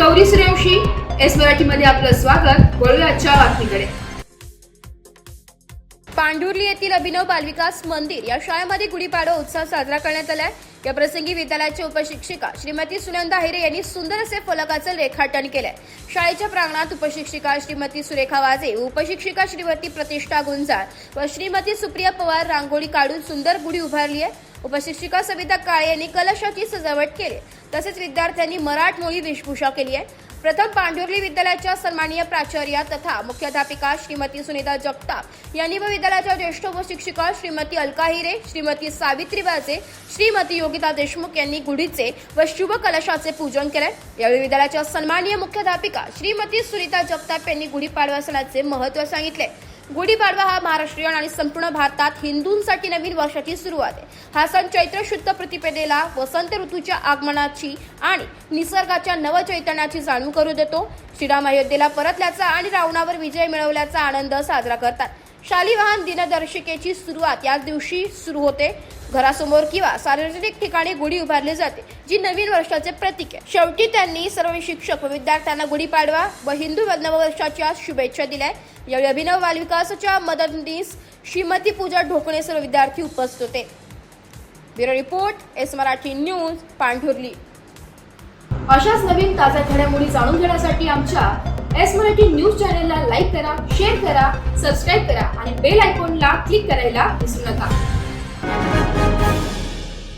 Gauri Suryavanshi. S मराठीमध्ये आपलं स्वागत. वळूया आजच्या बातमीकडे. पांढुर्ली येथील अभिनव बालविकास मंदिर या शाळेमध्ये गुढीपाडवा उत्सव साजरा करण्यात आलाय. या प्रसंगी विद्यालयाच्या उपशिक्षिका श्रीमती सुनंदा हिरे यांनी सुंदर असे फलकाचं रेखाटन केलंय. शाळेच्या प्रांगणात उपशिक्षिका श्रीमती सुरेखा वाजे, उपशिक्षिका श्रीमती प्रतिष्ठा गुंजाळ व श्रीमती सुप्रिया पवार रांगोळी काढून सुंदर गुढी उभारली आहे. उपशिक्षिका सविता काळे यांनी कलशाची सजावट केली. तसेच विद्यार्थ्यांनी मराठमोळी वेशभूषा केली आहे. प्रथम पांढुर्ली विद्यालयाच्या सन्माननीय प्राचार्या तथा मुख्याध्यापिका श्रीमती सुनीता जगताप यांनी व विद्यालयाच्या ज्येष्ठ उपशिक्षिका श्रीमती अलका हिरे, श्रीमती सावित्री वाजे, श्रीमती योगिता देशमुख यांनी गुढीचे व शुभ कलशाचे पूजन केले. यावेळी विद्यालयाच्या सन्माननीय मुख्याध्यापिका श्रीमती सुनीता जगताप यांनी गुढीपाडवा सणाचे महत्त्व सांगितले. गुढीपाडवा हा महाराष्ट्रीयन आणि संपूर्ण भारतात हिंदूंसाठी नवीन वर्षाची सुरुवात आहे. हा सण चैत्र शुद्ध प्रतिपदेला वसंत ऋतूच्या आगमनाची आणि निसर्गाच्या नवचैतन्याची जाणीव करून देतो. श्रीराम अयोध्येला परतल्याचा आणि रावणावर विजय मिळवल्याचा आनंद साजरा करतात. शालिवाहन दिनदर्शिकेची सुरुवात याच दिवशी सुरू होते. घरासमोर किंवा सार्वजनिक ठिकाणी गुढी उभारली जाते, जी नवीन वर्षाचे प्रतीक आहे. शेवटी त्यांनी सर्व शिक्षक व विद्यार्थ्यांना गुढीपाडवा व हिंदू नववर्षाच्या शुभेच्छा दिल्या. यावेळी अभिनव बालविकासाच्या मदतनीस श्रीमती पूजा ढोकणे सर्व विद्यार्थी उपस्थित होते. Bureau report, S Marathi news, Pandhurli. अशाच नवीन ताज्या घडामोडी जाणून घेण्यासाठी आमच्या एस मराठी न्यूज चॅनलला लाईक करा, शेअर करा, सबस्क्राईब करा आणि बेल आयकॉनला क्लिक करायला विसरू नका.